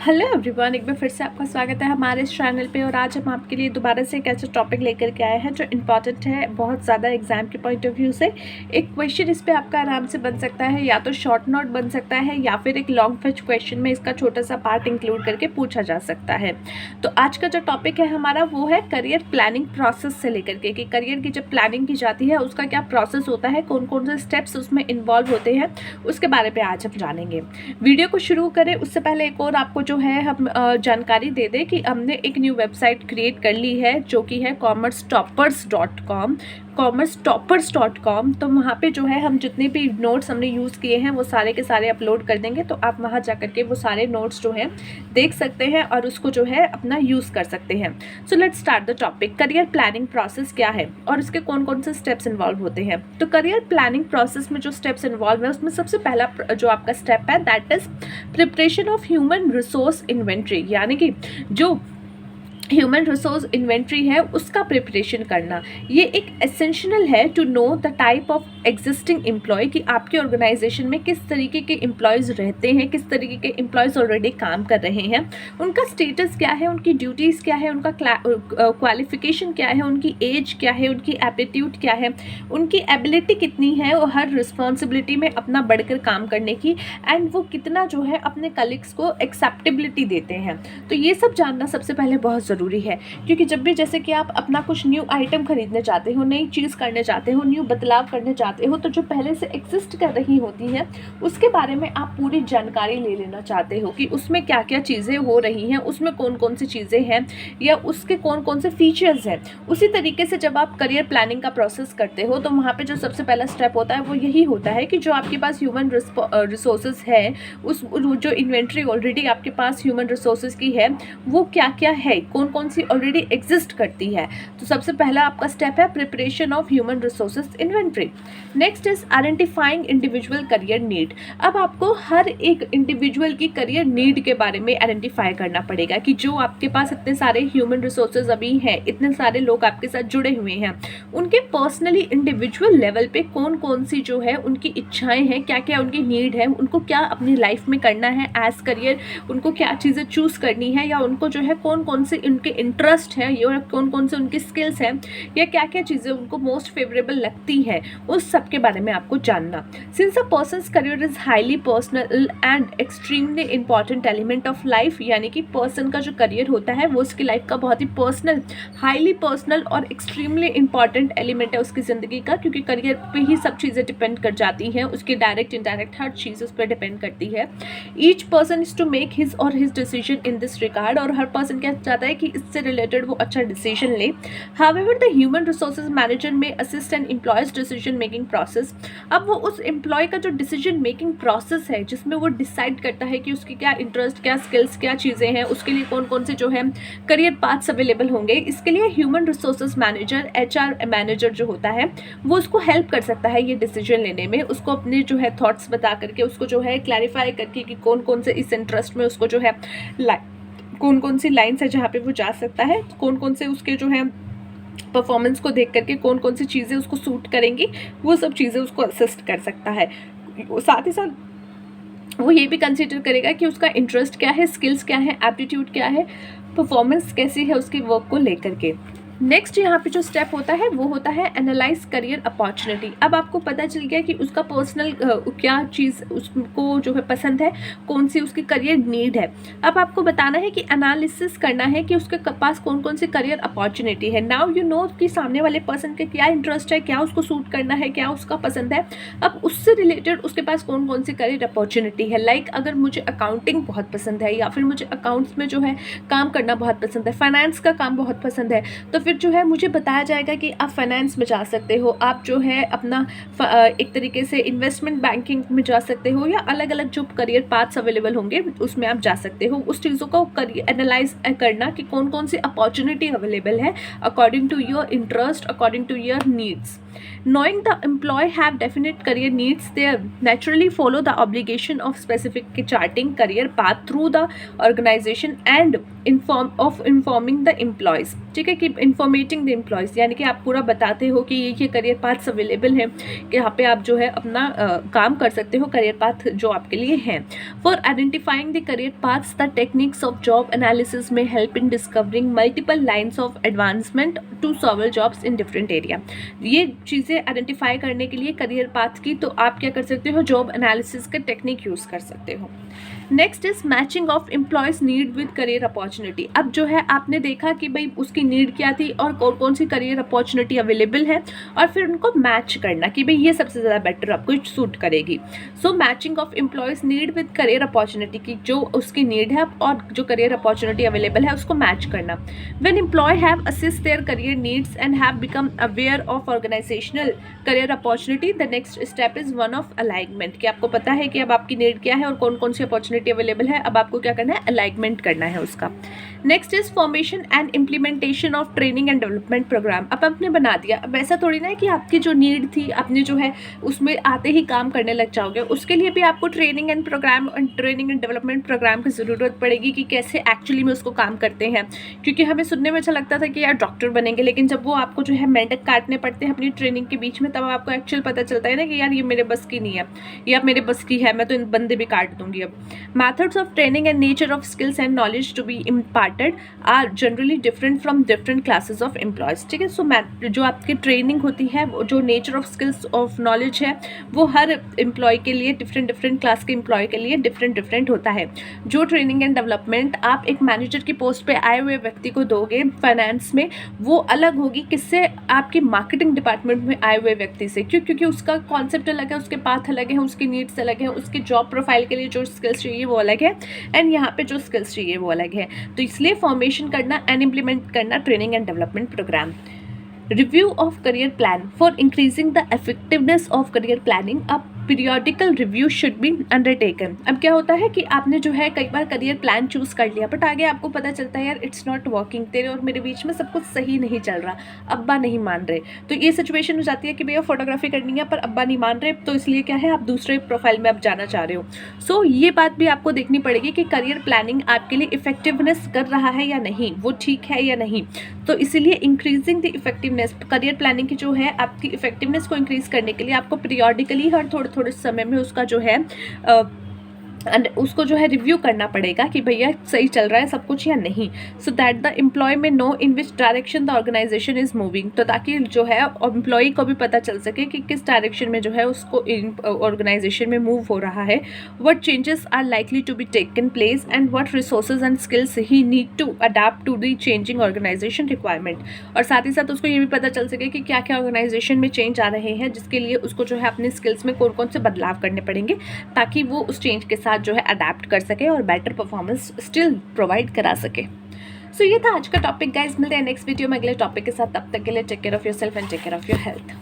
Hello everyone, एक बार फिर से आपका स्वागत है हमारे इस चैनल पे। और आज हम आपके लिए दोबारा से एक ऐसा टॉपिक लेकर के आए हैं जो इम्पॉर्टेंट है बहुत ज़्यादा एग्जाम के पॉइंट ऑफ व्यू से। एक क्वेश्चन इस पे आपका आराम से बन सकता है, या तो शॉर्ट नोट बन सकता है या फिर एक लॉन्ग फेच क्वेश्चन में इसका छोटा सा पार्ट इंक्लूड करके पूछा जा सकता है। तो आज का जो टॉपिक है हमारा वो है करियर प्लानिंग प्रोसेस से लेकर के, कि करियर की जब प्लानिंग की जाती है उसका क्या प्रोसेस होता है, कौन कौन से स्टेप्स उसमें इन्वॉल्व होते हैं, उसके बारे में आज हम जानेंगे। वीडियो को शुरू करें उससे पहले एक और आपको जो है हम जानकारी दे दें कि हमने एक न्यू वेबसाइट क्रिएट कर ली है जो कि है commercetoppers.com। commercetoppers.com। तो वहाँ पे जो है हम जितने भी नोट्स हमने यूज़ किए हैं वो सारे के सारे अपलोड कर देंगे, तो आप वहाँ जा करके वो सारे नोट्स जो हैं देख सकते हैं और उसको जो है अपना यूज़ कर सकते हैं। So let's start the topic. Career planning process क्या है और इसके कौन कौन से स्टेप्स इन्वॉल्व होते हैं। तो करियर प्लानिंग प्रोसेस में जो स्टेप्स इन्वॉल्व है उसमें सबसे पहला जो आपका स्टेप है that is preparation of human resource inventory, यानी कि जो ह्यूमन रिसोर्स इन्वेंट्री है उसका प्रिपरेशन करना। ये एक एसेंशियल है to know the type of existing employee, कि आपके ऑर्गेनाइजेशन में किस तरीके के एम्प्लॉयज़ रहते हैं, किस तरीके के एम्प्लॉयज़ ऑलरेडी काम कर रहे हैं, उनका स्टेटस क्या है, उनकी ड्यूटीज़ क्या है, उनका क्वालिफिकेशन क्या है, उनकी एज क्या है, उनकी एप्टीट्यूड क्या है, उनकी एबिलिटी कितनी है और हर रिस्पॉन्सिबिलिटी में अपना बढ़कर काम करने की, एंड वो कितना जो है अपने कलीग्स को एक्सेप्टेबिलिटी देते हैं। तो ये सब जानना सबसे पहले बहुत ज़रूरी है, क्योंकि जब भी जैसे कि आप अपना कुछ न्यू आइटम खरीदने जाते हो, नई चीज़ करने जाते हो, न्यू बदलाव करने जाते हो, तो जो पहले से एग्जिस्ट कर रही होती है उसके बारे में आप पूरी जानकारी ले लेना चाहते हो कि उसमें क्या क्या चीज़ें हो रही हैं, उसमें कौन कौन सी चीज़ें हैं या उसके कौन कौन से फीचर्स हैं। उसी तरीके से जब आप करियर प्लानिंग का प्रोसेस करते हो तो वहाँ पे जो सबसे पहला स्टेप होता है वो यही होता है कि जो आपके पास ह्यूमन रिसोर्सेज है, उस जो इन्वेंट्री ऑलरेडी आपके पास ह्यूमन रिसोर्सेज की है वो क्या क्या है, कौन कौन सी ऑलरेडी एग्जिस्ट करती है। तो सबसे पहला आपका स्टेप है preparation of human resources inventory. Next is identifying individual career need. अब आपको हर एक इंडिविजुअल की करियर नीड के बारे में आइडेंटिफाई करना पड़ेगा कि जो आपके पास इतने सारे ह्यूमन रिसोर्सेज अभी हैं, इतने सारे लोग आपके साथ जुड़े हुए हैं, उनके पर्सनली इंडिविजुअल लेवल पे कौन कौन सी जो है उनकी इच्छाएं हैं, क्या क्या उनकी नीड है, उनको क्या अपनी लाइफ में करना है एज करियर, उनको क्या चीज़ें चूज़ करनी है, या उनको जो है कौन कौन से उनके इंटरेस्ट है या कौन कौन से उनकी स्किल्स हैं, या क्या क्या चीज़ें उनको मोस्ट फेवरेबल लगती है, उस सब के बारे में आपको जानना। Since a persons career is highly personal and extremely important element of life, यानी कि पर्सन का जो करियर होता है वो उसकी लाइफ का बहुत ही पर्सनल, हाईली पर्सनल और एक्सट्रीमली इंपॉर्टेंट एलिमेंट है उसकी ज़िंदगी का, क्योंकि करियर पे ही सब चीज़ें डिपेंड कर जाती हैं, उसकी डायरेक्ट इनडायरेक्ट हर चीज़ उस पर डिपेंड करती है। Each person is to make his or his decision in this regard, और हर पर्सन क्या चाहता है कि इससे रिलेटेड वो अच्छा डिसीजन ले। However the human resources manager may assist an employee's decision making process. अब वो उस एम्प्लॉय का जो डिसीजन मेकिंग प्रोसेस है जिसमें वो डिसाइड करता है कि उसकी क्या इंटरेस्ट, क्या स्किल्स, क्या चीज़ें हैं, उसके लिए कौन कौन से जो है करियर पाथ्स अवेलेबल होंगे, इसके लिए human resources manager, HR manager जो होता है वो उसको हेल्प कर सकता है ये डिसीजन लेने में, उसको अपने जो है थॉट्स बता करके, उसको जो है क्लैरिफाई करके कि कौन कौन से इस इंटरेस्ट में उसको जो है कौन कौन सी लाइन्स है जहाँ पे वो जा सकता है, कौन कौन से उसके जो है परफॉर्मेंस को देख करके कौन कौन सी चीज़ें उसको सूट करेंगी, वो सब चीज़ें उसको असिस्ट कर सकता है। साथ ही साथ वो ये भी कंसिडर करेगा कि उसका इंटरेस्ट क्या है, स्किल्स क्या है, एप्टीट्यूड क्या है, परफॉर्मेंस कैसी है उसकी वर्क को लेकर के। नेक्स्ट यहाँ पे जो स्टेप होता है वो होता है एनालाइज करियर अपॉर्चुनिटी। अब आपको पता चल गया कि उसका पर्सनल क्या चीज़ उसको जो है पसंद है, कौन सी उसकी करियर नीड है। अब आपको बताना है कि एनालिसिस करना है कि उसके पास कौन कौन सी करियर अपॉर्चुनिटी है। नाउ यू नो कि सामने वाले पर्सन के क्या इंटरेस्ट है, क्या उसको सूट करना है, क्या उसका पसंद है। अब उससे रिलेटेड उसके पास कौन कौन सी करियर अपॉर्चुनिटी है। लाइक अगर मुझे अकाउंटिंग बहुत पसंद है, या फिर मुझे अकाउंट्स में जो है काम करना बहुत पसंद है, फाइनेंस का काम बहुत पसंद है, तो फिर जो है मुझे बताया जाएगा कि आप फाइनेंस में जा सकते हो, आप जो है अपना एक तरीके से इन्वेस्टमेंट बैंकिंग में जा सकते हो, या अलग अलग जो करियर पाथ्स अवेलेबल होंगे उसमें आप जा सकते हो। उस चीज़ों को एनालाइज करना कि कौन कौन सी अपॉर्चुनिटी अवेलेबल है according to your interest, according to your needs. Knowing the employee have definite career needs, they naturally follow the obligation of specific charting career path through the organization and informing the employees. ठीक है, कि इंफॉर्मेटिंग the employees, यानी कि आप पूरा बताते हो कि ये करियर पाथ्स अवेलेबल हैं, कि यहाँ पे आप जो है अपना काम कर सकते हो, करियर पाथ जो आपके लिए हैं. For identifying the career paths, the techniques of job analysis may help in discovering multiple lines of advancement to solve jobs in different area. ये चीज़ें आइडेंटिफाई करने के लिए करियर पाथ की, तो आप क्या कर सकते हो, जॉब एनालिसिस का टेक्निक यूज़ कर सकते हो. Next is matching of employees need with career opportunity. अब जो है आपने देखा कि भाई उसकी नीड क्या थी और कौन कौन सी करियर अपॉर्चुनिटी अवेलेबल है, और फिर उनको मैच करना कि भाई ये सबसे ज़्यादा बेटर आपको सूट करेगी. So matching of employees need with career opportunity की जो उसकी नीड है और जो करियर अपॉर्चुनिटी अवेलेबल है उसको मैच करना. When employee have assist their career needs and have become aware of organisational career opportunity, the next step is one of alignment. कि आपको पता है कि अब आपकी नीड क्या है और कौन कौन सी अपॉर्चुनिटी अवेलेबल है, अब आपको क्या करना है, अलाइनमेंट करना है उसका. Next is formation and implementation of training and development programme. अब आपने बना दिया, अब ऐसा थोड़ी ना है कि आपकी जो नीड थी आपने जो है उसमें आते ही काम करने लग जाओगे. उसके लिए भी आपको ट्रेनिंग एंड डेवलपमेंट प्रोग्राम की ज़रूरत पड़ेगी कि कैसे एक्चुअली में उसको काम करते हैं. क्योंकि हमें सुनने में अच्छा लगता था कि यार डॉक्टर बनेंगे, लेकिन जब वो आपको जो है मेंढक काटने पड़ते हैं अपनी ट्रेनिंग के बीच में, तब आपको एक्चुअल पता चलता है ना कि यार ये मेरे बस की नहीं है, ये अब मेरे बस की है, मैं तो इन बंदे भी काट दूंगी. अब methods of training and nature of skills and knowledge to be imparted are generally different from different classes of employees. ठीक है, सो जो आपकी ट्रेनिंग होती है, जो nature of skills of knowledge है, वो हर एम्प्लॉय के लिए डिफरेंट क्लास के एम्प्लॉय के लिए डिफरेंट होता है. जो ट्रेनिंग एंड डेवलपमेंट आप एक मैनेजर की पोस्ट पे आए हुए व्यक्ति को दोगे फाइनेंस में, वो अलग होगी किससे, आपकी मार्केटिंग डिपार्टमेंट में आए हुए व्यक्ति से. क्योंकि उसका कॉन्सेप्ट अलग है, उसके पाथ अलग है, उसकी नीड्स अलग है, उसकी जॉब प्रोफाइल के लिए जो स्किल्स चाहिए वो अलग है, एंड यहाँ पे जो स्किल्स चाहिए वो अलग है. तो इसलिए फॉर्मेशन करना एंड इम्प्लीमेंट करना training and development program. Review of career plan for increasing the effectiveness of career planning. अब periodical review should be undertaken. अब क्या होता है कि आपने जो है कई बार करियर प्लान चूज़ कर लिया, बट आगे आपको पता चलता है यार इट्स नॉट वर्किंग, तेरे और मेरे बीच में सब कुछ सही नहीं चल रहा, अब्बा नहीं मान रहे. तो ये सिचुएशन हो जाती है कि भैया फोटोग्राफी करनी है पर अब्बा नहीं मान रहे, तो इसलिए क्या है आप दूसरे प्रोफाइल में आप जाना चाह रहे हो. सो ये बात भी आपको देखनी पड़ेगी कि करियर प्लानिंग आपके लिए इफेक्टिवनेस कर रहा है या नहीं, वो ठीक है या नहीं. तो इसीलिए increasing the effectiveness, career planning की जो है आपकी इफेक्टिवनेस को इंक्रीज करने के लिए आपको पीरियोडिकली हर थोड़े समय में उसका जो है उसको जो है रिव्यू करना पड़ेगा कि भैया सही चल रहा है सब कुछ या नहीं. So that the employee may know in which direction the organisation is moving. तो ताकि जो है एम्प्लॉय को भी पता चल सके कि किस डायरेक्शन में जो है उसको ऑर्गेनाइजेशन में मूव हो रहा है, what changes are likely to be taken place and what resources and skills he need to adapt to the changing organisation requirement. और साथ ही साथ उसको ये भी पता चल सके कि क्या क्या ऑर्गेनाइजेशन में चेंज आ रहे हैं, जिसके लिए उसको जो है अपने स्किल्स में कौन कौन से बदलाव करने पड़ेंगे, ताकि वो उस चेंज के साथ जो है अडेप्ट कर सके और बेटर परफॉर्मेंस स्टिल प्रोवाइड करा सके. सो ये था आज का टॉपिक गाइस. मिलते हैं नेक्स्ट वीडियो में अगले टॉपिक के साथ. तब तक के लिए take care of yourself and take care of your health.